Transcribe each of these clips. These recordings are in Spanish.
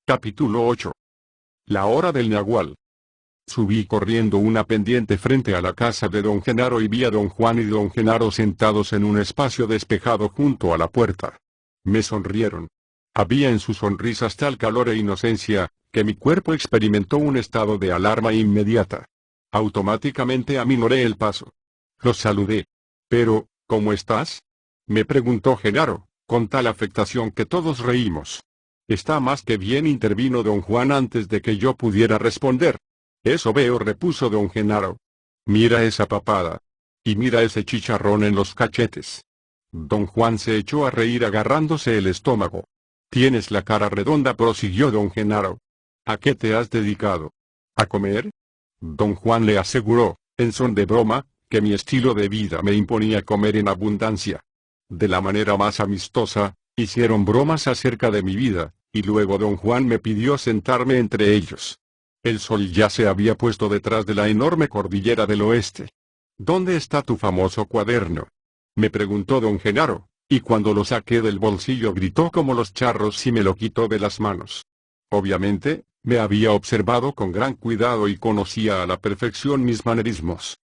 Capítulo 8. La hora del nagual. Subí corriendo una pendiente frente a la casa de don Genaro y vi a don Juan y don Genaro sentados en un espacio despejado junto a la puerta. Me sonrieron. Había en sus sonrisas tal calor e inocencia, que mi cuerpo experimentó un estado de alarma inmediata. Automáticamente aminoré el paso. Los saludé. Pero, ¿cómo estás?, me preguntó Genaro, con tal afectación que todos reímos. Está más que bien, intervino don Juan antes de que yo pudiera responder. Eso veo, repuso don Genaro. Mira esa papada. Y mira ese chicharrón en los cachetes. Don Juan se echó a reír agarrándose el estómago. Tienes la cara redonda, prosiguió don Genaro. ¿A qué te has dedicado? ¿A comer? Don Juan le aseguró, en son de broma, que mi estilo de vida me imponía comer en abundancia. De la manera más amistosa, hicieron bromas acerca de mi vida, y luego don Juan me pidió sentarme entre ellos. El sol ya se había puesto detrás de la enorme cordillera del oeste. ¿Dónde está tu famoso cuaderno?, me preguntó don Genaro, y cuando lo saqué del bolsillo gritó como los charros y me lo quitó de las manos. Obviamente, me había observado con gran cuidado y conocía a la perfección mis manerismos.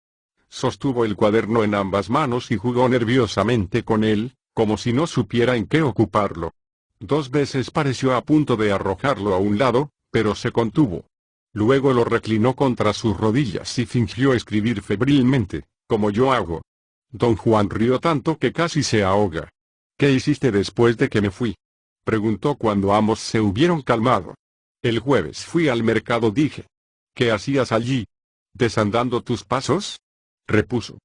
Sostuvo el cuaderno en ambas manos y jugó nerviosamente con él, como si no supiera en qué ocuparlo. 2 veces pareció a punto de arrojarlo a un lado, pero se contuvo. Luego lo reclinó contra sus rodillas y fingió escribir febrilmente, como yo hago. Don Juan rió tanto que casi se ahoga. ¿Qué hiciste después de que me fui?, preguntó cuando ambos se hubieron calmado. El jueves fui al mercado, dije. ¿Qué hacías allí? ¿Desandando tus pasos?, repuso.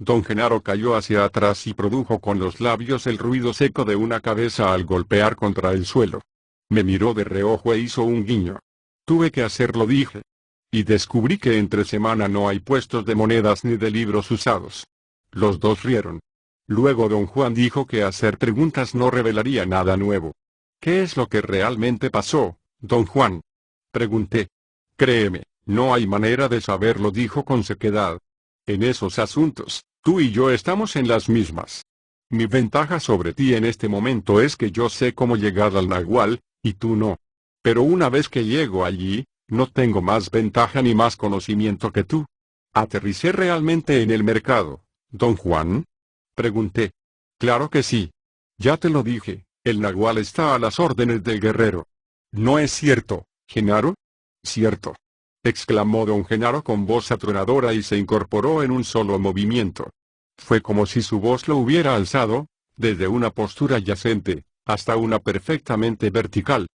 Don Genaro cayó hacia atrás y produjo con los labios el ruido seco de una cabeza al golpear contra el suelo. Me miró de reojo e hizo un guiño. Tuve que hacerlo, dije. Y descubrí que entre semana no hay puestos de monedas ni de libros usados. Los dos rieron. Luego don Juan dijo que hacer preguntas no revelaría nada nuevo. ¿Qué es lo que realmente pasó, don Juan?, pregunté. Créeme, no hay manera de saberlo, dijo con sequedad. En esos asuntos, tú y yo estamos en las mismas. Mi ventaja sobre ti en este momento es que yo sé cómo llegar al nagual, y tú no. Pero una vez que llego allí, no tengo más ventaja ni más conocimiento que tú. ¿Aterricé realmente en el mercado, don Juan?, pregunté. Claro que sí. Ya te lo dije, el nagual está a las órdenes del guerrero. ¿No es cierto, Genaro? Cierto, exclamó don Genaro con voz atronadora y se incorporó en un solo movimiento. Fue como si su voz lo hubiera alzado, desde una postura yacente, hasta una perfectamente vertical.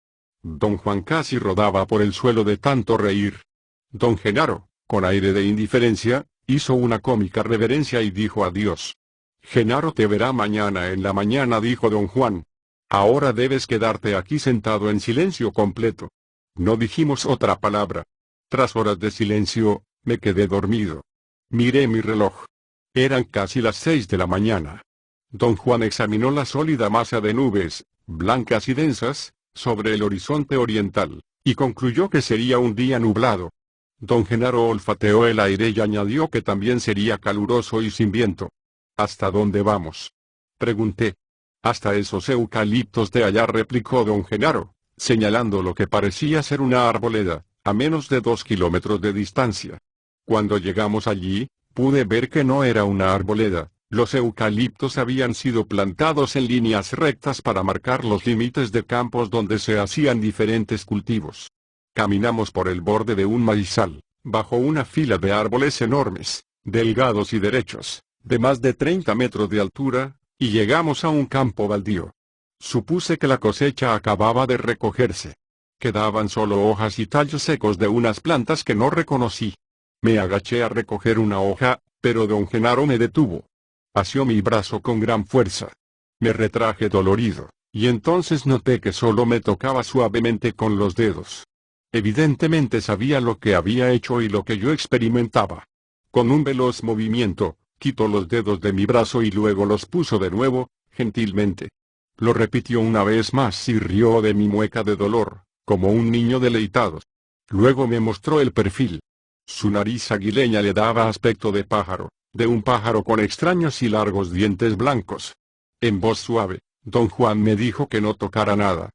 Don Juan casi rodaba por el suelo de tanto reír. Don Genaro, con aire de indiferencia, hizo una cómica reverencia y dijo adiós. Genaro te verá mañana en la mañana, dijo don Juan. Ahora debes quedarte aquí sentado en silencio completo. No dijimos otra palabra. Tras horas de silencio, me quedé dormido. Miré mi reloj. Eran casi las 6 de la mañana. Don Juan examinó la sólida masa de nubes, blancas y densas, sobre el horizonte oriental, y concluyó que sería un día nublado. Don Genaro olfateó el aire y añadió que también sería caluroso y sin viento. ¿Hasta dónde vamos?, pregunté. Hasta esos eucaliptos de allá, replicó don Genaro, señalando lo que parecía ser una arboleda, a menos de 2 kilómetros de distancia. Cuando llegamos allí, pude ver que no era una arboleda. Los eucaliptos habían sido plantados en líneas rectas para marcar los límites de campos donde se hacían diferentes cultivos. Caminamos por el borde de un maizal, bajo una fila de árboles enormes, delgados y derechos, de más de 30 metros de altura, y llegamos a un campo baldío. Supuse que la cosecha acababa de recogerse. Quedaban solo hojas y tallos secos de unas plantas que no reconocí. Me agaché a recoger una hoja, pero don Genaro me detuvo. Asió mi brazo con gran fuerza. Me retraje dolorido, y entonces noté que solo me tocaba suavemente con los dedos. Evidentemente sabía lo que había hecho y lo que yo experimentaba. Con un veloz movimiento, quitó los dedos de mi brazo y luego los puso de nuevo, gentilmente. Lo repitió una vez más y rió de mi mueca de dolor, como un niño deleitado. Luego me mostró el perfil. Su nariz aguileña le daba aspecto de pájaro, de un pájaro con extraños y largos dientes blancos. En voz suave, don Juan me dijo que no tocara nada.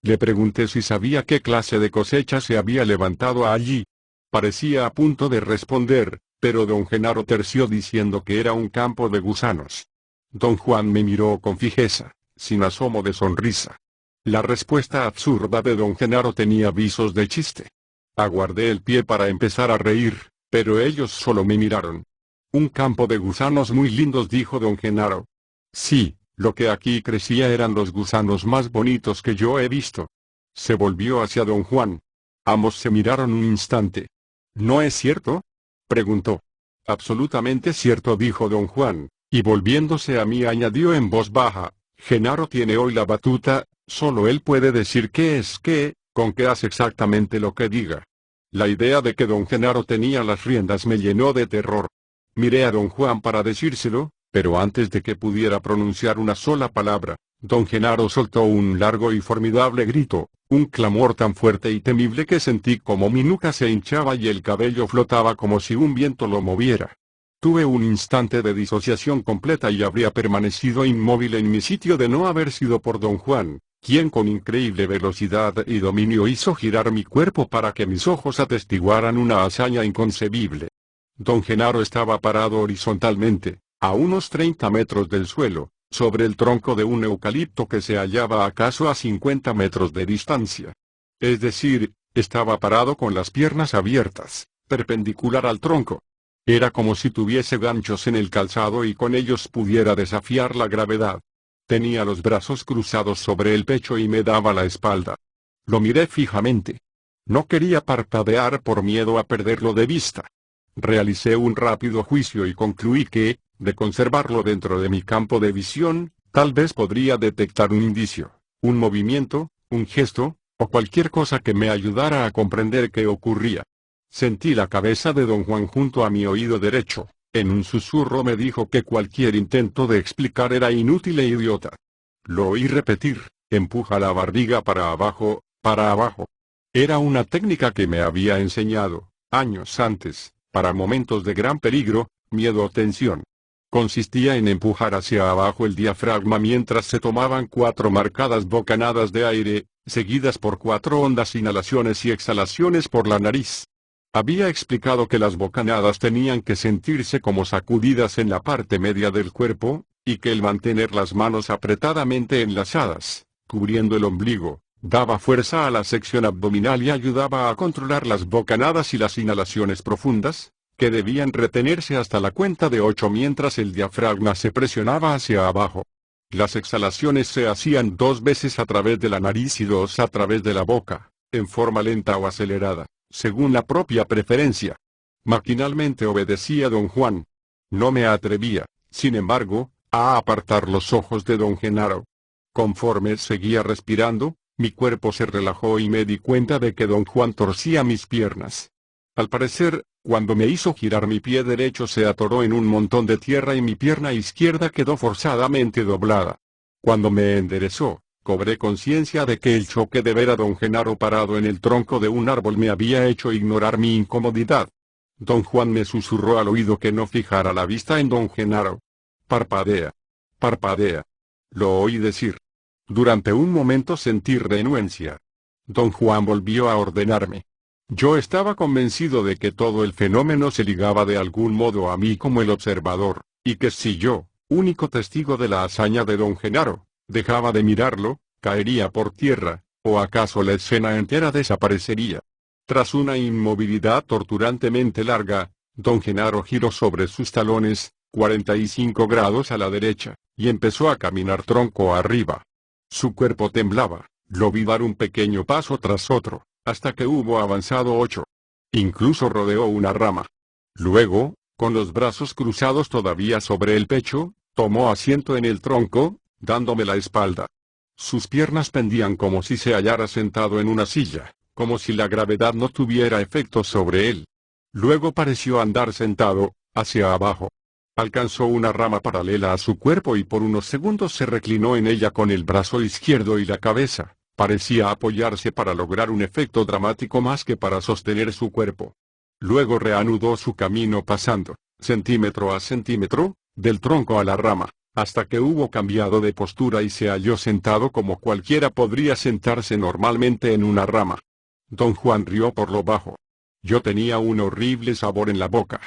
Le pregunté si sabía qué clase de cosecha se había levantado allí. Parecía a punto de responder, pero don Genaro terció diciendo que era un campo de gusanos. Don Juan me miró con fijeza, sin asomo de sonrisa. La respuesta absurda de don Genaro tenía visos de chiste. Aguardé el pie para empezar a reír, pero ellos solo me miraron. Un campo de gusanos muy lindos, dijo don Genaro. Sí, lo que aquí crecía eran los gusanos más bonitos que yo he visto. Se volvió hacia don Juan. Ambos se miraron un instante. ¿No es cierto?, preguntó. Absolutamente cierto, dijo don Juan, y volviéndose a mí añadió en voz baja, Genaro tiene hoy la batuta, solo él puede decir qué es qué, con qué hace exactamente lo que diga. La idea de que don Genaro tenía las riendas me llenó de terror. Miré a don Juan para decírselo, pero antes de que pudiera pronunciar una sola palabra, don Genaro soltó un largo y formidable grito, un clamor tan fuerte y temible que sentí como mi nuca se hinchaba y el cabello flotaba como si un viento lo moviera. Tuve un instante de disociación completa y habría permanecido inmóvil en mi sitio de no haber sido por don Juan, quien con increíble velocidad y dominio hizo girar mi cuerpo para que mis ojos atestiguaran una hazaña inconcebible. Don Genaro estaba parado horizontalmente, a unos 30 metros del suelo, sobre el tronco de un eucalipto que se hallaba acaso a 50 metros de distancia. Es decir, estaba parado con las piernas abiertas, perpendicular al tronco. Era como si tuviese ganchos en el calzado y con ellos pudiera desafiar la gravedad. Tenía los brazos cruzados sobre el pecho y me daba la espalda. Lo miré fijamente. No quería parpadear por miedo a perderlo de vista. Realicé un rápido juicio y concluí que, de conservarlo dentro de mi campo de visión, tal vez podría detectar un indicio, un movimiento, un gesto, o cualquier cosa que me ayudara a comprender qué ocurría. Sentí la cabeza de don Juan junto a mi oído derecho. En un susurro me dijo que cualquier intento de explicar era inútil e idiota. Lo oí repetir, empuja la barriga para abajo, para abajo. Era una técnica que me había enseñado, años antes, para momentos de gran peligro, miedo o tensión. Consistía en empujar hacia abajo el diafragma mientras se tomaban 4 marcadas bocanadas de aire, seguidas por 4 hondas inhalaciones y exhalaciones por la nariz. Había explicado que las bocanadas tenían que sentirse como sacudidas en la parte media del cuerpo, y que el mantener las manos apretadamente enlazadas, cubriendo el ombligo, daba fuerza a la sección abdominal y ayudaba a controlar las bocanadas y las inhalaciones profundas, que debían retenerse hasta la cuenta de 8 mientras el diafragma se presionaba hacia abajo. Las exhalaciones se hacían 2 veces a través de la nariz y 2 a través de la boca, en forma lenta o acelerada, según la propia preferencia. Maquinalmente obedecía don Juan. No me atrevía, sin embargo, a apartar los ojos de don Genaro. Conforme seguía respirando, mi cuerpo se relajó y me di cuenta de que don Juan torcía mis piernas. Al parecer, cuando me hizo girar mi pie derecho se atoró en un montón de tierra y mi pierna izquierda quedó forzadamente doblada. Cuando me enderezó, cobré conciencia de que el choque de ver a don Genaro parado en el tronco de un árbol me había hecho ignorar mi incomodidad. Don Juan me susurró al oído que no fijara la vista en don Genaro. Parpadea. Parpadea. Lo oí decir. Durante un momento sentí renuencia. Don Juan volvió a ordenarme. Yo estaba convencido de que todo el fenómeno se ligaba de algún modo a mí como el observador, y que si yo, único testigo de la hazaña de don Genaro, dejaba de mirarlo, caería por tierra, o acaso la escena entera desaparecería. Tras una inmovilidad torturantemente larga, don Genaro giró sobre sus talones, 45 grados a la derecha, y empezó a caminar tronco arriba. Su cuerpo temblaba, lo vi dar un pequeño paso tras otro, hasta que hubo avanzado 8. Incluso rodeó una rama. Luego, con los brazos cruzados todavía sobre el pecho, tomó asiento en el tronco, dándome la espalda. Sus piernas pendían como si se hallara sentado en una silla, como si la gravedad no tuviera efecto sobre él. Luego pareció andar sentado, hacia abajo. Alcanzó una rama paralela a su cuerpo y por unos segundos se reclinó en ella con el brazo izquierdo y la cabeza. Parecía apoyarse para lograr un efecto dramático más que para sostener su cuerpo. Luego reanudó su camino pasando, centímetro a centímetro, del tronco a la rama, hasta que hubo cambiado de postura y se halló sentado como cualquiera podría sentarse normalmente en una rama. Don Juan rió por lo bajo. Yo tenía un horrible sabor en la boca.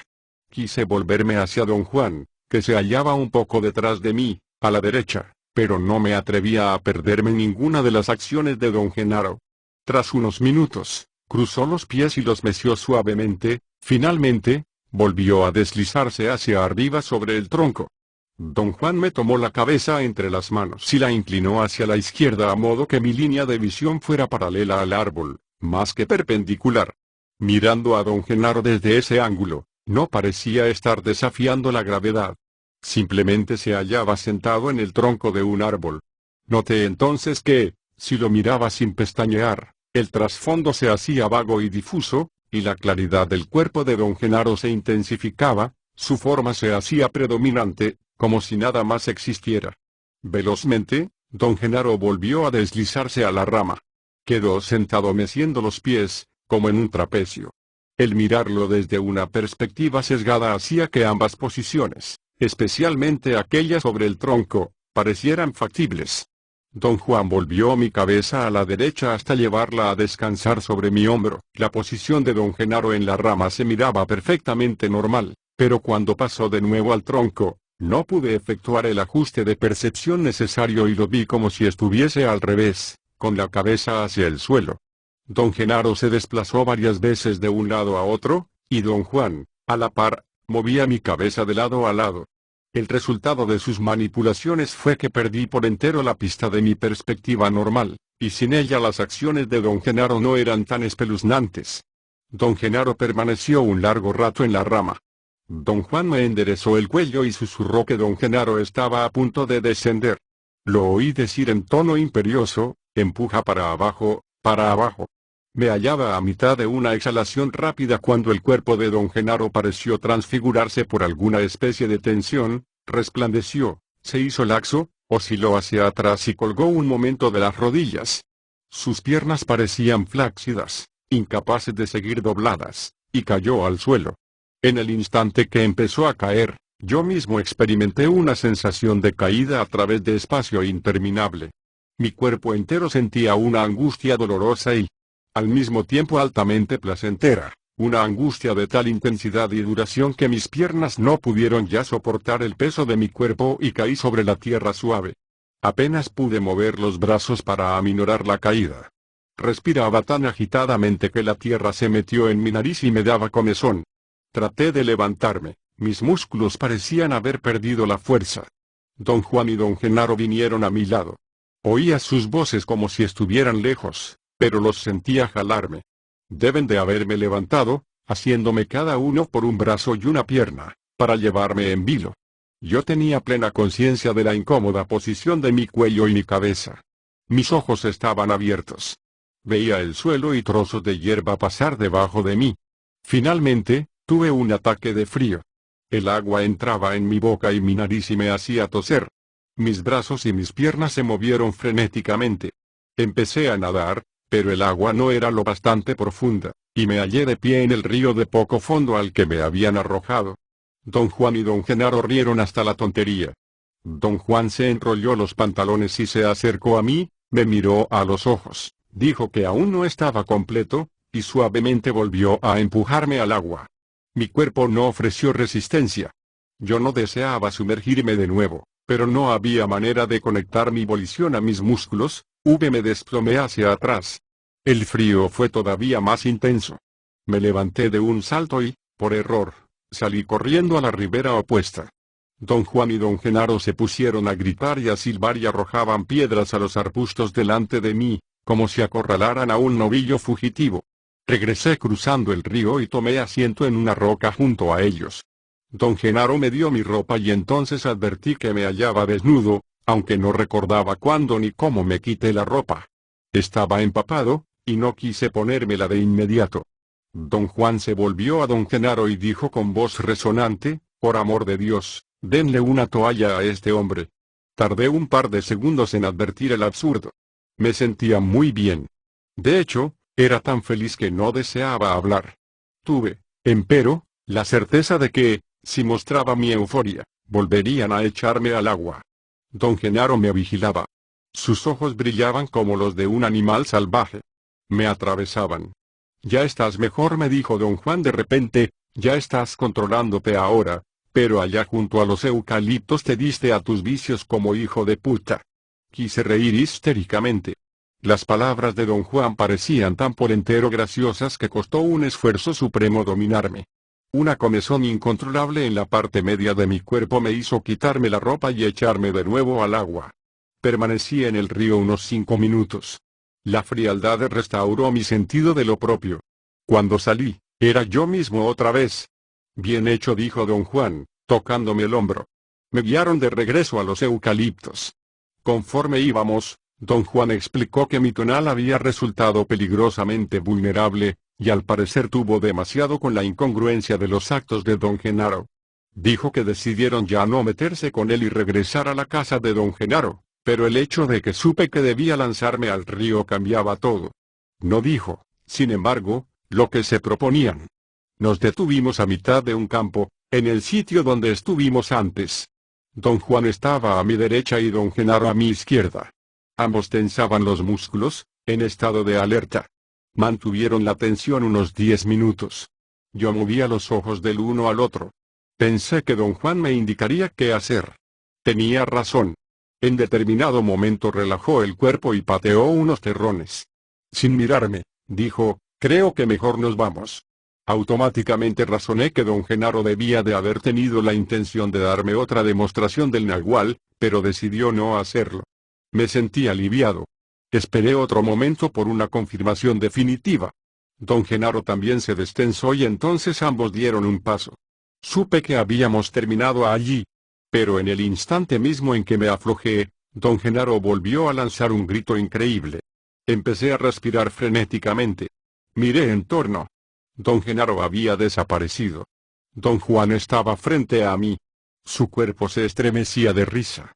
Quise volverme hacia don Juan, que se hallaba un poco detrás de mí, a la derecha, pero no me atrevía a perderme ninguna de las acciones de don Genaro. Tras unos minutos, cruzó los pies y los meció suavemente, finalmente, volvió a deslizarse hacia arriba sobre el tronco. Don Juan me tomó la cabeza entre las manos y la inclinó hacia la izquierda a modo que mi línea de visión fuera paralela al árbol, más que perpendicular. Mirando a don Genaro desde ese ángulo, no parecía estar desafiando la gravedad. Simplemente se hallaba sentado en el tronco de un árbol. Noté entonces que, si lo miraba sin pestañear, el trasfondo se hacía vago y difuso, y la claridad del cuerpo de don Genaro se intensificaba, su forma se hacía predominante, como si nada más existiera. Velozmente, don Genaro volvió a deslizarse a la rama. Quedó sentado meciendo los pies, como en un trapecio. El mirarlo desde una perspectiva sesgada hacía que ambas posiciones, especialmente aquella sobre el tronco, parecieran factibles. Don Juan volvió mi cabeza a la derecha hasta llevarla a descansar sobre mi hombro. La posición de don Genaro en la rama se miraba perfectamente normal, pero cuando pasó de nuevo al tronco, no pude efectuar el ajuste de percepción necesario y lo vi como si estuviese al revés, con la cabeza hacia el suelo. Don Genaro se desplazó varias veces de un lado a otro, y don Juan, a la par, movía mi cabeza de lado a lado. El resultado de sus manipulaciones fue que perdí por entero la pista de mi perspectiva normal, y sin ella las acciones de don Genaro no eran tan espeluznantes. Don Genaro permaneció un largo rato en la rama. Don Juan me enderezó el cuello y susurró que don Genaro estaba a punto de descender. Lo oí decir en tono imperioso: empuja para abajo, para abajo. Me hallaba a mitad de una exhalación rápida cuando el cuerpo de don Genaro pareció transfigurarse por alguna especie de tensión, resplandeció, se hizo laxo, osciló hacia atrás y colgó un momento de las rodillas. Sus piernas parecían flácidas, incapaces de seguir dobladas, y cayó al suelo. En el instante que empezó a caer, yo mismo experimenté una sensación de caída a través de espacio interminable. Mi cuerpo entero sentía una angustia dolorosa y, al mismo tiempo altamente placentera, una angustia de tal intensidad y duración que mis piernas no pudieron ya soportar el peso de mi cuerpo y caí sobre la tierra suave. Apenas pude mover los brazos para aminorar la caída. Respiraba tan agitadamente que la tierra se metió en mi nariz y me daba comezón. Traté de levantarme, mis músculos parecían haber perdido la fuerza. Don Juan y don Genaro vinieron a mi lado. Oía sus voces como si estuvieran lejos, pero los sentía jalarme. Deben de haberme levantado, haciéndome cada uno por un brazo y una pierna, para llevarme en vilo. Yo tenía plena conciencia de la incómoda posición de mi cuello y mi cabeza. Mis ojos estaban abiertos. Veía el suelo y trozos de hierba pasar debajo de mí. Finalmente, tuve un ataque de frío. El agua entraba en mi boca y mi nariz y me hacía toser. Mis brazos y mis piernas se movieron frenéticamente. Empecé a nadar, pero el agua no era lo bastante profunda, y me hallé de pie en el río de poco fondo al que me habían arrojado. Don Juan y don Genaro rieron hasta la tontería. Don Juan se enrolló los pantalones y se acercó a mí, me miró a los ojos, dijo que aún no estaba completo, y suavemente volvió a empujarme al agua. Mi cuerpo no ofreció resistencia. Yo no deseaba sumergirme de nuevo, pero no había manera de conectar mi volición a mis músculos. Me desplomé hacia atrás. El frío fue todavía más intenso. Me levanté de un salto y, por error, salí corriendo a la ribera opuesta. Don Juan y don Genaro se pusieron a gritar y a silbar y arrojaban piedras a los arbustos delante de mí, como si acorralaran a un novillo fugitivo. Regresé cruzando el río y tomé asiento en una roca junto a ellos. Don Genaro me dio mi ropa y entonces advertí que me hallaba desnudo, aunque no recordaba cuándo ni cómo me quité la ropa. Estaba empapado, y no quise ponérmela de inmediato. Don Juan se volvió a don Genaro y dijo con voz resonante: por amor de Dios, denle una toalla a este hombre. Tardé un par de segundos en advertir el absurdo. Me sentía muy bien. De hecho, era tan feliz que no deseaba hablar. Tuve, empero, la certeza de que, si mostraba mi euforia, Volverían a echarme al agua. Don Genaro me vigilaba. Sus ojos brillaban como los de un animal salvaje. Me atravesaban. Ya estás mejor, me dijo don Juan de repente, ya estás controlándote ahora, pero allá junto a los eucaliptos te diste a tus vicios como hijo de puta. Quise reír histéricamente. Las palabras de don Juan parecían tan por entero graciosas que costó un esfuerzo supremo dominarme. Una comezón incontrolable en la parte media de mi cuerpo me hizo quitarme la ropa y echarme de nuevo al agua. Permanecí en el río unos 5 minutos. La frialdad restauró mi sentido de lo propio. Cuando salí, era yo mismo otra vez. Bien hecho, dijo don Juan, tocándome el hombro. Me guiaron de regreso a los eucaliptos. Conforme íbamos, don Juan explicó que mi tonal había resultado peligrosamente vulnerable, y al parecer tuvo demasiado con la incongruencia de los actos de don Genaro. Dijo que decidieron ya no meterse con él y regresar a la casa de don Genaro, pero el hecho de que supe que debía lanzarme al río cambiaba todo. No dijo, sin embargo, lo que se proponían. Nos detuvimos a mitad de un campo, en el sitio donde estuvimos antes. Don Juan estaba a mi derecha y don Genaro a mi izquierda. Ambos tensaban los músculos, en estado de alerta. Mantuvieron la tensión unos 10 minutos. Yo movía los ojos del uno al otro. Pensé que don Juan me indicaría qué hacer. Tenía razón. En determinado momento relajó el cuerpo y pateó unos terrones. Sin mirarme, dijo, creo que mejor nos vamos. Automáticamente razoné que don Genaro debía de haber tenido la intención de darme otra demostración del nahual, pero decidió no hacerlo. Me sentí aliviado. Esperé otro momento por una confirmación definitiva. Don Genaro también se destensó y entonces ambos dieron un paso. Supe que habíamos terminado allí. Pero en el instante mismo en que me aflojé, don Genaro volvió a lanzar un grito increíble. Empecé a respirar frenéticamente. Miré en torno. Don Genaro había desaparecido. Don Juan estaba frente a mí. Su cuerpo se estremecía de risa.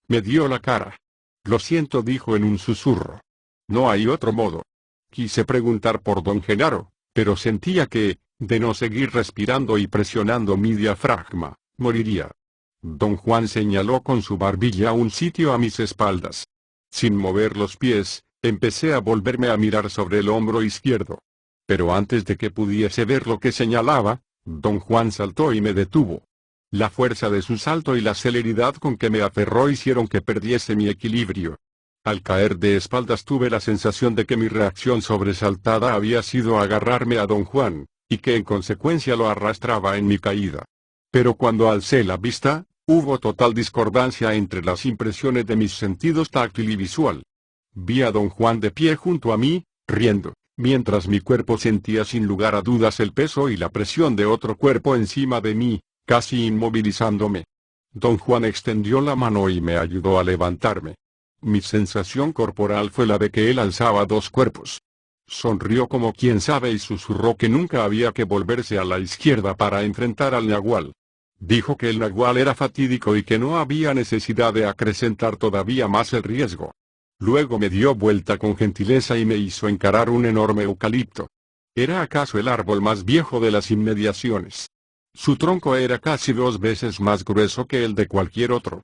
Me dio la cara. Lo siento, dijo en un susurro. No hay otro modo. Quise preguntar por don Genaro, pero sentía que, de no seguir respirando y presionando mi diafragma, moriría. Don Juan señaló con su barbilla un sitio a mis espaldas. Sin mover los pies, empecé a volverme a mirar sobre el hombro izquierdo. Pero antes de que pudiese ver lo que señalaba, don Juan saltó y me detuvo. La fuerza de su salto y la celeridad con que me aferró hicieron que perdiese mi equilibrio. Al caer de espaldas tuve la sensación de que mi reacción sobresaltada había sido agarrarme a don Juan, y que en consecuencia lo arrastraba en mi caída. Pero cuando alcé la vista, hubo total discordancia entre las impresiones de mis sentidos táctil y visual. Vi a don Juan de pie junto a mí, riendo, mientras mi cuerpo sentía sin lugar a dudas el peso y la presión de otro cuerpo encima de mí, casi inmovilizándome. Don Juan extendió la mano y me ayudó a levantarme. Mi sensación corporal fue la de que él alzaba dos cuerpos. Sonrió como quien sabe y susurró que nunca había que volverse a la izquierda para enfrentar al nahual. Dijo que el nahual era fatídico y que no había necesidad de acrecentar todavía más el riesgo. Luego me dio vuelta con gentileza y me hizo encarar un enorme eucalipto. ¿Era acaso el árbol más viejo de las inmediaciones? Su tronco era casi 2 veces más grueso que el de cualquier otro.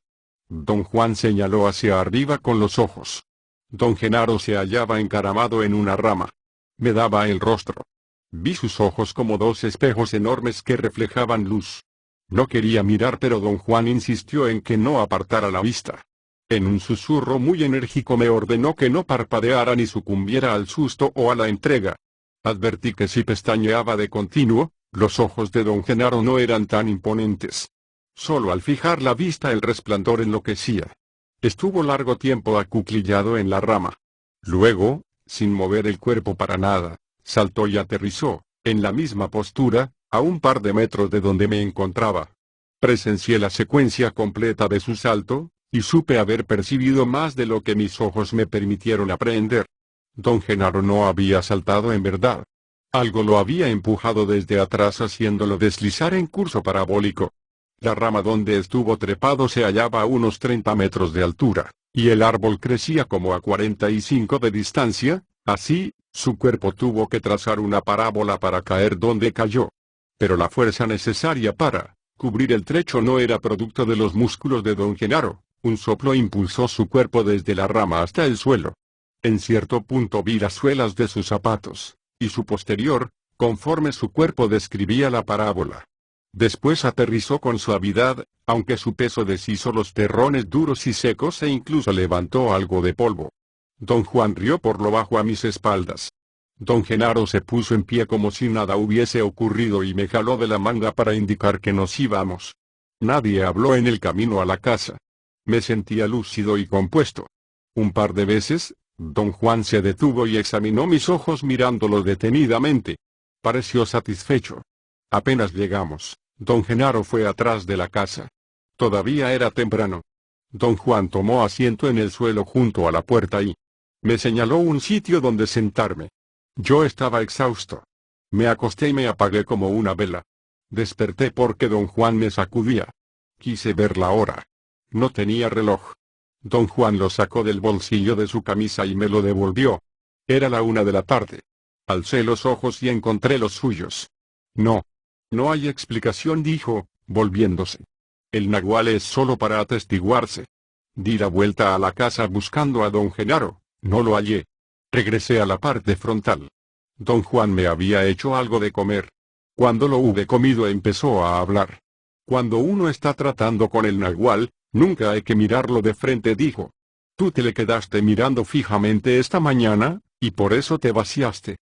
Don Juan señaló hacia arriba con los ojos. Don Genaro se hallaba encaramado en una rama. Me daba el rostro. Vi sus ojos como 2 espejos enormes que reflejaban luz. No quería mirar, pero don Juan insistió en que no apartara la vista. En un susurro muy enérgico me ordenó que no parpadeara ni sucumbiera al susto o a la entrega. Advertí que si pestañeaba de continuo, los ojos de don Genaro no eran tan imponentes. Solo al fijar la vista el resplandor enloquecía. Estuvo largo tiempo acuclillado en la rama. Luego, sin mover el cuerpo para nada, saltó y aterrizó, en la misma postura, a un par de metros de donde me encontraba. Presencié la secuencia completa de su salto, y supe haber percibido más de lo que mis ojos me permitieron aprehender. Don Genaro no había saltado en verdad. Algo lo había empujado desde atrás haciéndolo deslizar en curso parabólico. La rama donde estuvo trepado se hallaba a unos 30 metros de altura, y el árbol crecía como a 45 de distancia, así, su cuerpo tuvo que trazar una parábola para caer donde cayó. Pero la fuerza necesaria para Cubrir el trecho no era producto de los músculos de don Genaro, un soplo impulsó su cuerpo desde la rama hasta el suelo. En cierto punto vi las suelas de sus zapatos, y su posterior, conforme su cuerpo describía la parábola. Después aterrizó con suavidad, aunque su peso deshizo los terrones duros y secos e incluso levantó algo de polvo. Don Juan rió por lo bajo a mis espaldas. Don Genaro se puso en pie como si nada hubiese ocurrido y me jaló de la manga para indicar que nos íbamos. Nadie habló en el camino a la casa. Me sentía lúcido y compuesto. Un par de veces, don Juan se detuvo y examinó mis ojos mirándolos detenidamente. Pareció satisfecho. Apenas llegamos, don Genaro fue atrás de la casa. Todavía era temprano. Don Juan tomó asiento en el suelo junto a la puerta y me señaló un sitio donde sentarme. Yo estaba exhausto. Me acosté y me apagué como una vela. Desperté porque don Juan me sacudía. Quise ver la hora. No tenía reloj. Don Juan lo sacó del bolsillo de su camisa y me lo devolvió. Era la 1 de la tarde. Alcé los ojos y encontré los suyos. No. No hay explicación, dijo, volviéndose. El nagual es solo para atestiguarse. Di la vuelta a la casa buscando a don Genaro, no lo hallé. Regresé a la parte frontal. Don Juan me había hecho algo de comer. Cuando lo hube comido empezó a hablar. Cuando uno está tratando con el nagual, nunca hay que mirarlo de frente, dijo. Tú te le quedaste mirando fijamente esta mañana, y por eso te vaciaste.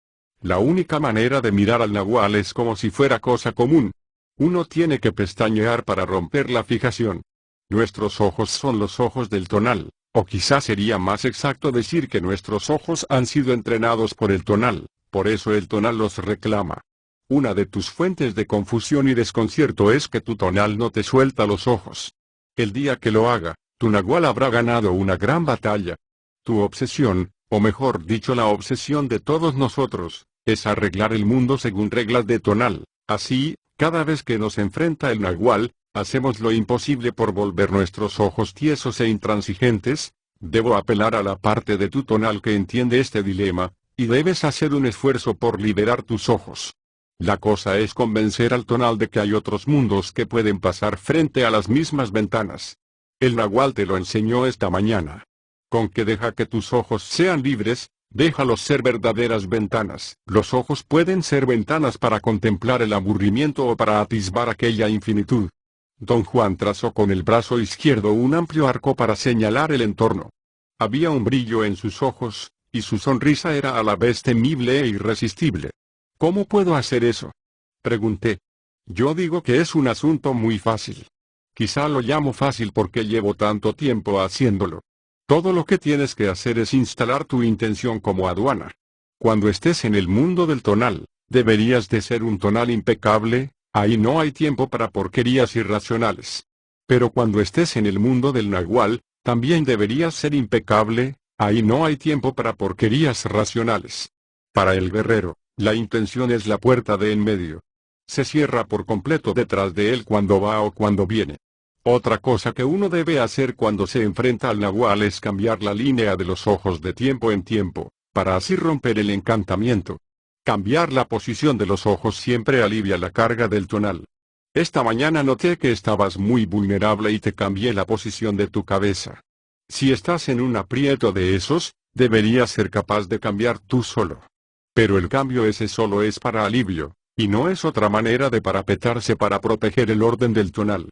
La única manera de mirar al nagual es como si fuera cosa común. Uno tiene que pestañear para romper la fijación. Nuestros ojos son los ojos del tonal, o quizás sería más exacto decir que nuestros ojos han sido entrenados por el tonal, por eso el tonal los reclama. Una de tus fuentes de confusión y desconcierto es que tu tonal no te suelta los ojos. El día que lo haga, tu nagual habrá ganado una gran batalla. Tu obsesión, o mejor dicho la obsesión de todos nosotros, es arreglar el mundo según reglas de tonal. Así, cada vez que nos enfrenta el nagual, hacemos lo imposible por volver nuestros ojos tiesos e intransigentes. Debo apelar a la parte de tu tonal que entiende este dilema, y debes hacer un esfuerzo por liberar tus ojos. La cosa es convencer al tonal de que hay otros mundos que pueden pasar frente a las mismas ventanas. El nagual te lo enseñó esta mañana. Con que deja que tus ojos sean libres, déjalos ser verdaderas ventanas. Los ojos pueden ser ventanas para contemplar el aburrimiento o para atisbar aquella infinitud. Don Juan trazó con el brazo izquierdo un amplio arco para señalar el entorno. Había un brillo en sus ojos, y su sonrisa era a la vez temible e irresistible. ¿Cómo puedo hacer eso?, pregunté. Yo digo que es un asunto muy fácil. Quizá lo llamo fácil porque llevo tanto tiempo haciéndolo. Todo lo que tienes que hacer es instalar tu intención como aduana. Cuando estés en el mundo del tonal, deberías de ser un tonal impecable, ahí no hay tiempo para porquerías irracionales. Pero cuando estés en el mundo del nagual, también deberías ser impecable, ahí no hay tiempo para porquerías racionales. Para el guerrero, la intención es la puerta de en medio. Se cierra por completo detrás de él cuando va o cuando viene. Otra cosa que uno debe hacer cuando se enfrenta al nagual es cambiar la línea de los ojos de tiempo en tiempo, para así romper el encantamiento. Cambiar la posición de los ojos siempre alivia la carga del tonal. Esta mañana noté que estabas muy vulnerable y te cambié la posición de tu cabeza. Si estás en un aprieto de esos, deberías ser capaz de cambiar tú solo. Pero el cambio ese solo es para alivio, y no es otra manera de parapetarse para proteger el orden del tonal.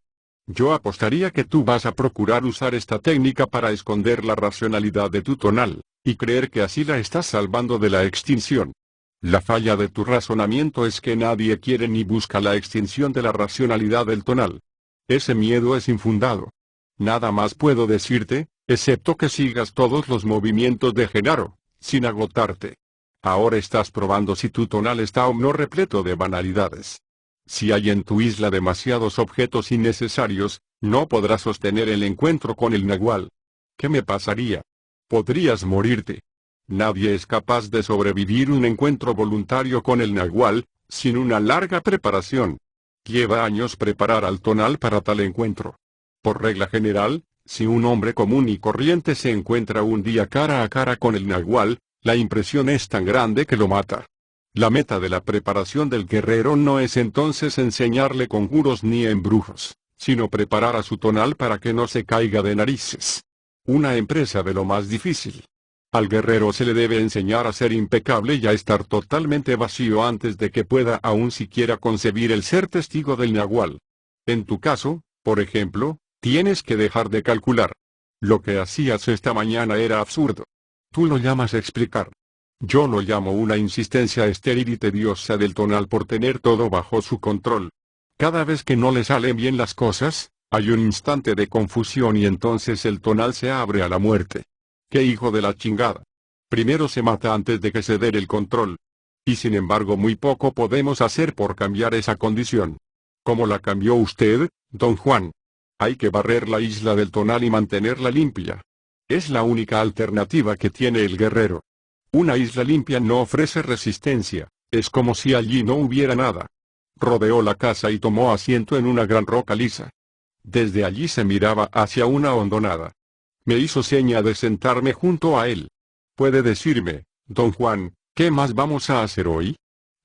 Yo apostaría que tú vas a procurar usar esta técnica para esconder la racionalidad de tu tonal, y creer que así la estás salvando de la extinción. La falla de tu razonamiento es que nadie quiere ni busca la extinción de la racionalidad del tonal. Ese miedo es infundado. Nada más puedo decirte, excepto que sigas todos los movimientos de Genaro, sin agotarte. Ahora estás probando si tu tonal está o no repleto de banalidades. Si hay en tu isla demasiados objetos innecesarios, no podrás sostener el encuentro con el nagual. ¿Qué me pasaría? Podrías morirte. Nadie es capaz de sobrevivir un encuentro voluntario con el nagual, sin una larga preparación. Lleva años preparar al tonal para tal encuentro. Por regla general, si un hombre común y corriente se encuentra un día cara a cara con el nagual, la impresión es tan grande que lo mata. La meta de la preparación del guerrero no es entonces enseñarle conjuros ni embrujos, sino preparar a su tonal para que no se caiga de narices. Una empresa de lo más difícil. Al guerrero se le debe enseñar a ser impecable y a estar totalmente vacío antes de que pueda aún siquiera concebir el ser testigo del Nahual. En tu caso, por ejemplo, tienes que dejar de calcular. Lo que hacías esta mañana era absurdo. Tú lo llamas explicar. Yo lo llamo una insistencia estéril y tediosa del tonal por tener todo bajo su control. Cada vez que no le salen bien las cosas, hay un instante de confusión y entonces el tonal se abre a la muerte. ¡Qué hijo de la chingada! Primero se mata antes de que se dé el control. Y sin embargo muy poco podemos hacer por cambiar esa condición. ¿Cómo la cambió usted, don Juan? Hay que barrer la isla del tonal y mantenerla limpia. Es la única alternativa que tiene el guerrero. Una isla limpia no ofrece resistencia, es como si allí no hubiera nada. Rodeó la casa y tomó asiento en una gran roca lisa. Desde allí se miraba hacia una hondonada. Me hizo seña de sentarme junto a él. ¿Puede decirme, don Juan, qué más vamos a hacer hoy?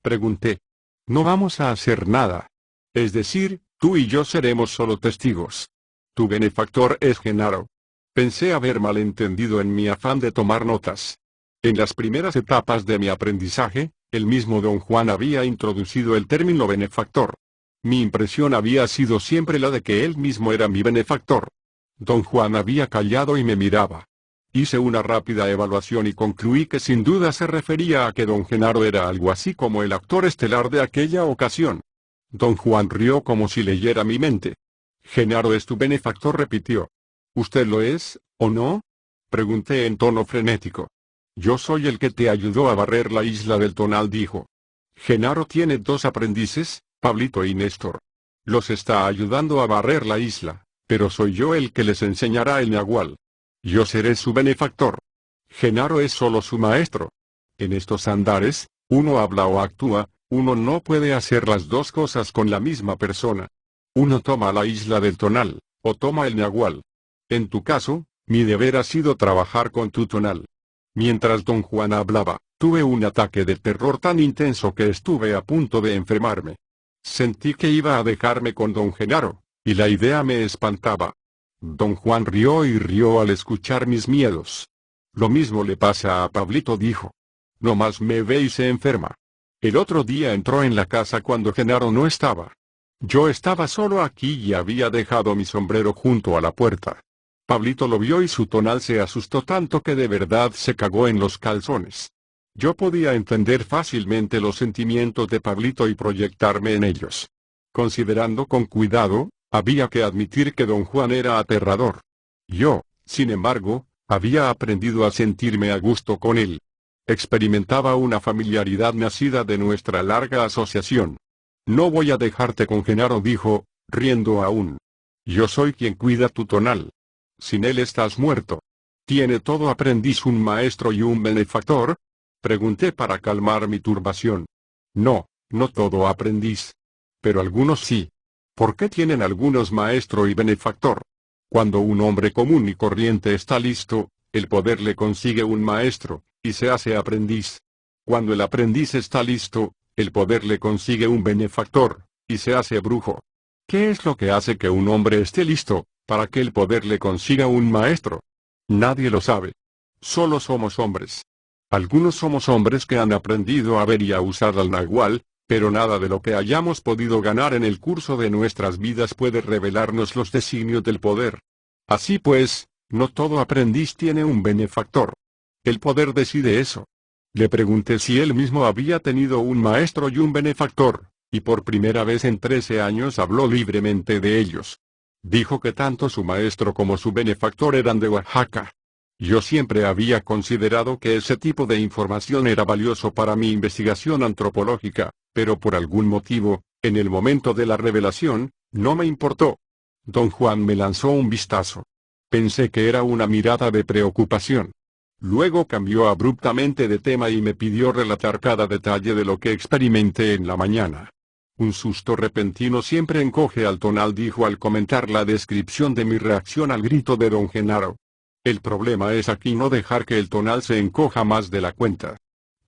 Pregunté. No vamos a hacer nada. Es decir, tú y yo seremos solo testigos. Tu benefactor es Genaro. Pensé haber malentendido en mi afán de tomar notas. En las primeras etapas de mi aprendizaje, el mismo don Juan había introducido el término benefactor. Mi impresión había sido siempre la de que él mismo era mi benefactor. Don Juan había callado y me miraba. Hice una rápida evaluación y concluí que sin duda se refería a que don Genaro era algo así como el actor estelar de aquella ocasión. Don Juan rió como si leyera mi mente. Genaro es tu benefactor, repitió. ¿Usted lo es, o no? Pregunté en tono frenético. Yo soy el que te ayudó a barrer la isla del tonal, dijo. Genaro tiene 2 aprendices, Pablito y Néstor. Los está ayudando a barrer la isla, pero soy yo el que les enseñará el Nahual. Yo seré su benefactor. Genaro es solo su maestro. En estos andares, uno habla o actúa, uno no puede hacer las 2 cosas con la misma persona. Uno toma la isla del tonal, o toma el Nahual. En tu caso, mi deber ha sido trabajar con tu tonal. Mientras don Juan hablaba, tuve un ataque de terror tan intenso que estuve a punto de enfermarme. Sentí que iba a dejarme con don Genaro, y la idea me espantaba. Don Juan rió y rió al escuchar mis miedos. Lo mismo le pasa a Pablito, dijo. No más me ve y se enferma. El otro día entró en la casa cuando Genaro no estaba. Yo estaba solo aquí y había dejado mi sombrero junto a la puerta. Pablito lo vio y su tonal se asustó tanto que de verdad se cagó en los calzones. Yo podía entender fácilmente los sentimientos de Pablito y proyectarme en ellos. Considerando con cuidado, había que admitir que don Juan era aterrador. Yo, sin embargo, había aprendido a sentirme a gusto con él. Experimentaba una familiaridad nacida de nuestra larga asociación. No voy a dejarte con Genaro, dijo, riendo aún. Yo soy quien cuida tu tonal. Sin él estás muerto. ¿Tiene todo aprendiz un maestro y un benefactor? Pregunté para calmar mi turbación. No, no todo aprendiz. Pero algunos sí. ¿Por qué tienen algunos maestro y benefactor? Cuando un hombre común y corriente está listo, el poder le consigue un maestro, y se hace aprendiz. Cuando el aprendiz está listo, el poder le consigue un benefactor, y se hace brujo. ¿Qué es lo que hace que un hombre esté listo, para que el poder le consiga un maestro? Nadie lo sabe. Solo somos hombres. Algunos somos hombres que han aprendido a ver y a usar al Nahual, pero nada de lo que hayamos podido ganar en el curso de nuestras vidas puede revelarnos los designios del poder. Así pues, no todo aprendiz tiene un benefactor. El poder decide eso. Le pregunté si él mismo había tenido un maestro y un benefactor, y por primera vez en 13 años habló libremente de ellos. Dijo que tanto su maestro como su benefactor eran de Oaxaca. Yo siempre había considerado que ese tipo de información era valioso para mi investigación antropológica, pero por algún motivo, en el momento de la revelación, no me importó. Don Juan me lanzó un vistazo. Pensé que era una mirada de preocupación. Luego cambió abruptamente de tema y me pidió relatar cada detalle de lo que experimenté en la mañana. Un susto repentino siempre encoge al tonal, dijo al comentar la descripción de mi reacción al grito de don Genaro. El problema es aquí no dejar que el tonal se encoja más de la cuenta.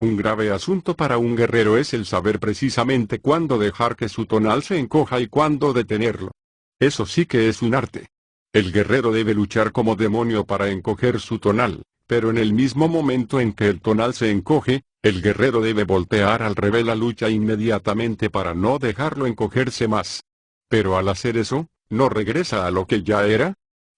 Un grave asunto para un guerrero es el saber precisamente cuándo dejar que su tonal se encoja y cuándo detenerlo. Eso sí que es un arte. El guerrero debe luchar como demonio para encoger su tonal, pero en el mismo momento en que el tonal se encoge, el guerrero debe voltear al revés la lucha inmediatamente para no dejarlo encogerse más. Pero al hacer eso, ¿no regresa a lo que ya era?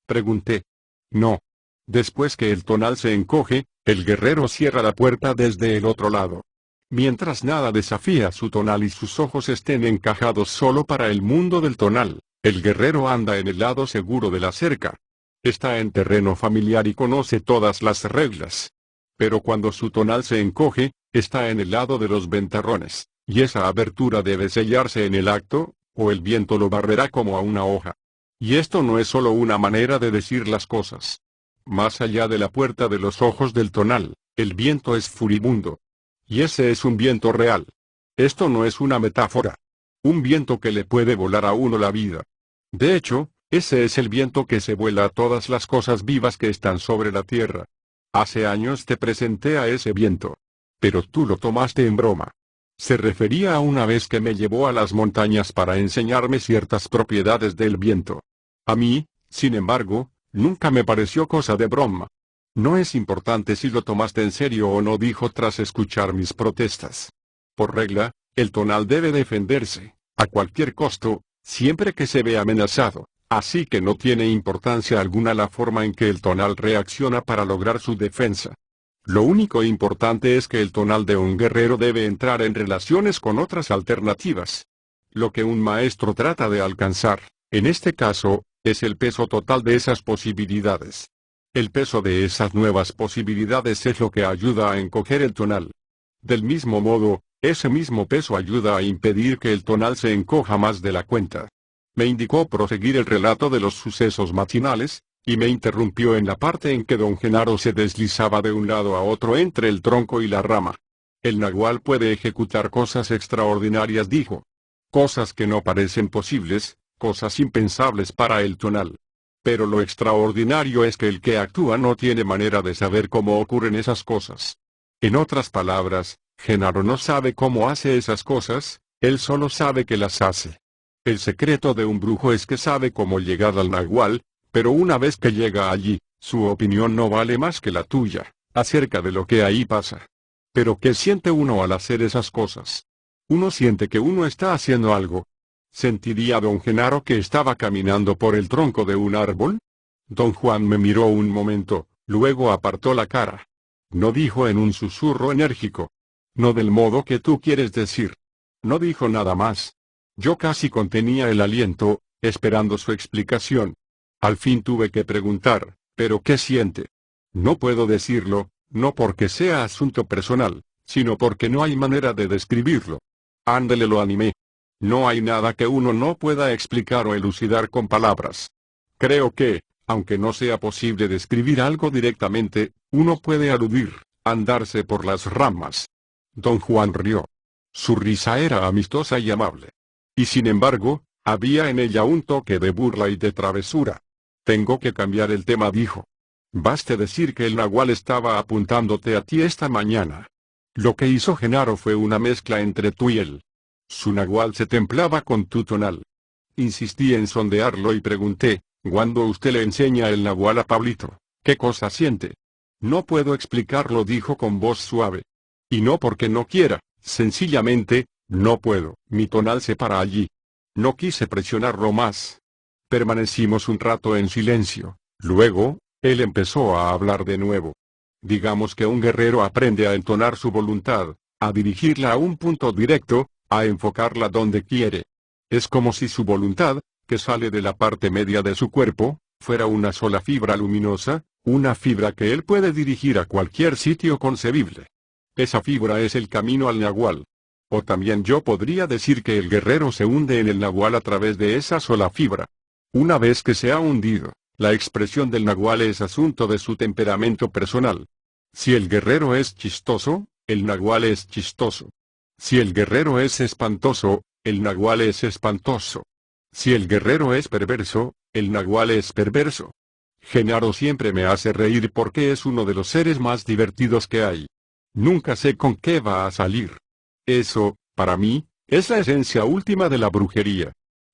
Pregunté. No. Después que el tonal se encoge, el guerrero cierra la puerta desde el otro lado. Mientras nada desafía su tonal y sus ojos estén encajados solo para el mundo del tonal, el guerrero anda en el lado seguro de la cerca. Está en terreno familiar y conoce todas las reglas. Pero cuando su tonal se encoge, está en el lado de los ventarrones, y esa abertura debe sellarse en el acto, o el viento lo barrerá como a una hoja. Y esto no es solo una manera de decir las cosas. Más allá de la puerta de los ojos del tonal, el viento es furibundo. Y ese es un viento real. Esto no es una metáfora. Un viento que le puede volar a uno la vida. De hecho, ese es el viento que se vuela a todas las cosas vivas que están sobre la tierra. Hace años te presenté a ese viento. Pero tú lo tomaste en broma. Se refería a una vez que me llevó a las montañas para enseñarme ciertas propiedades del viento. A mí, sin embargo, nunca me pareció cosa de broma. No es importante si lo tomaste en serio o no, dijo tras escuchar mis protestas. Por regla, el tonal debe defenderse, a cualquier costo, siempre que se ve amenazado, así que no tiene importancia alguna la forma en que el tonal reacciona para lograr su defensa. Lo único importante es que el tonal de un guerrero debe entrar en relaciones con otras alternativas. Lo que un maestro trata de alcanzar, en este caso, es el peso total de esas posibilidades. El peso de esas nuevas posibilidades es lo que ayuda a encoger el tonal. Del mismo modo, ese mismo peso ayuda a impedir que el tonal se encoja más de la cuenta. Me indicó proseguir el relato de los sucesos matinales, y me interrumpió en la parte en que don Genaro se deslizaba de un lado a otro entre el tronco y la rama. El nagual puede ejecutar cosas extraordinarias, dijo. Cosas que no parecen posibles, cosas impensables para el tonal. Pero lo extraordinario es que el que actúa no tiene manera de saber cómo ocurren esas cosas. En otras palabras, Genaro no sabe cómo hace esas cosas, él solo sabe que las hace. El secreto de un brujo es que sabe cómo llegar al nagual, pero una vez que llega allí, su opinión no vale más que la tuya, acerca de lo que ahí pasa. Pero ¿qué siente uno al hacer esas cosas? Uno siente que uno está haciendo algo. ¿Sentiría don Genaro que estaba caminando por el tronco de un árbol? Don Juan me miró un momento, luego apartó la cara. No dijo en un susurro enérgico. No del modo que tú quieres decir. No dijo nada más. Yo casi contenía el aliento, esperando su explicación. Al fin tuve que preguntar, ¿pero qué siente? No puedo decirlo, no porque sea asunto personal, sino porque no hay manera de describirlo. Ándele, lo animé. No hay nada que uno no pueda explicar o elucidar con palabras. Creo que, aunque no sea posible describir algo directamente, uno puede aludir, andarse por las ramas. Don Juan rió. Su risa era amistosa y amable. Y sin embargo, había en ella un toque de burla y de travesura. Tengo que cambiar el tema, dijo. Baste decir que el nagual estaba apuntándote a ti esta mañana. Lo que hizo Genaro fue una mezcla entre tú y él. Su nagual se templaba con tu tonal. Insistí en sondearlo y pregunté, ¿cuándo usted le enseña el nagual a Pablito, qué cosa siente? No puedo explicarlo, dijo con voz suave. Y no porque no quiera, sencillamente, no puedo. Mi tonal se para allí. No quise presionarlo más. Permanecimos un rato en silencio. Luego, él empezó a hablar de nuevo. Digamos que un guerrero aprende a entonar su voluntad, a dirigirla a un punto directo, a enfocarla donde quiere. Es como si su voluntad, que sale de la parte media de su cuerpo, fuera una sola fibra luminosa, una fibra que él puede dirigir a cualquier sitio concebible. Esa fibra es el camino al nagual. O también yo podría decir que el guerrero se hunde en el nagual a través de esa sola fibra. Una vez que se ha hundido, la expresión del nagual es asunto de su temperamento personal. Si el guerrero es chistoso, el nagual es chistoso. Si el guerrero es espantoso, el nagual es espantoso. Si el guerrero es perverso, el nagual es perverso. Genaro siempre me hace reír porque es uno de los seres más divertidos que hay. Nunca sé con qué va a salir. Eso, para mí, es la esencia última de la brujería.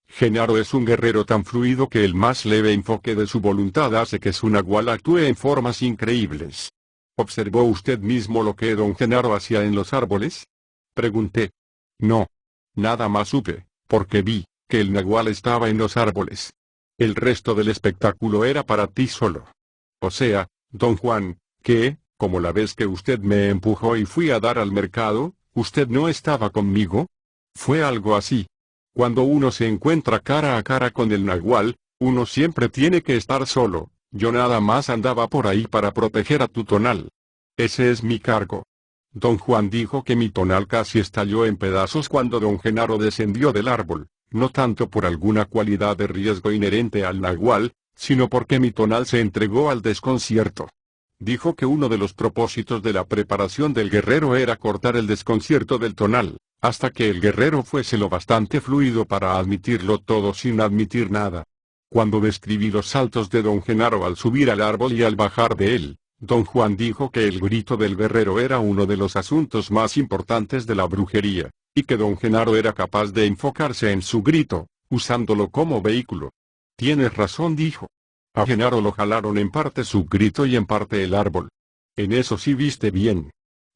Genaro es un guerrero tan fluido que el más leve enfoque de su voluntad hace que su nahual actúe en formas increíbles. ¿Observó usted mismo lo que don Genaro hacía en los árboles? Pregunté. No. Nada más supe, porque vi que el nahual estaba en los árboles. El resto del espectáculo era para ti solo. O sea, don Juan, que, como la vez que usted me empujó y fui a dar al mercado, ¿usted no estaba conmigo? Fue algo así. Cuando uno se encuentra cara a cara con el nahual, uno siempre tiene que estar solo. Yo nada más andaba por ahí para proteger a tu tonal. Ese es mi cargo. Don Juan dijo que mi tonal casi estalló en pedazos cuando don Genaro descendió del árbol, no tanto por alguna cualidad de riesgo inherente al nahual, sino porque mi tonal se entregó al desconcierto. Dijo que uno de los propósitos de la preparación del guerrero era cortar el desconcierto del tonal, hasta que el guerrero fuese lo bastante fluido para admitirlo todo sin admitir nada. Cuando describí los saltos de don Genaro al subir al árbol y al bajar de él, don Juan dijo que el grito del guerrero era uno de los asuntos más importantes de la brujería, y que don Genaro era capaz de enfocarse en su grito, usándolo como vehículo. Tienes razón, dijo. A Genaro lo jalaron en parte su grito y en parte el árbol. En eso sí viste bien.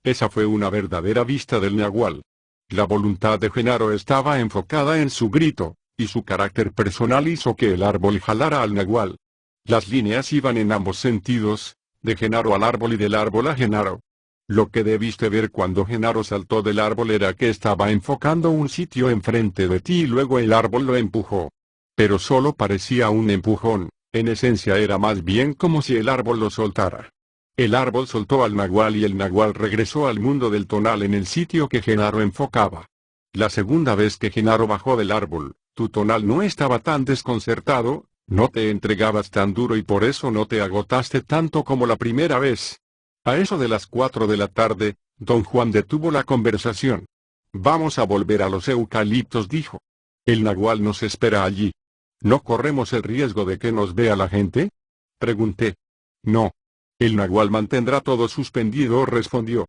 Esa fue una verdadera vista del nahual. La voluntad de Genaro estaba enfocada en su grito, y su carácter personal hizo que el árbol jalara al nahual. Las líneas iban en ambos sentidos, de Genaro al árbol y del árbol a Genaro. Lo que debiste ver cuando Genaro saltó del árbol era que estaba enfocando un sitio enfrente de ti y luego el árbol lo empujó. Pero solo parecía un empujón. En esencia era más bien como si el árbol lo soltara. El árbol soltó al nahual y el nahual regresó al mundo del tonal en el sitio que Genaro enfocaba. La segunda vez que Genaro bajó del árbol, tu tonal no estaba tan desconcertado, no te entregabas tan duro y por eso no te agotaste tanto como la primera vez. A eso de las 4 de la tarde, don Juan detuvo la conversación. Vamos a volver a los eucaliptos, dijo. El nahual nos espera allí. ¿No corremos el riesgo de que nos vea la gente? Pregunté. No. El nahual mantendrá todo suspendido, respondió.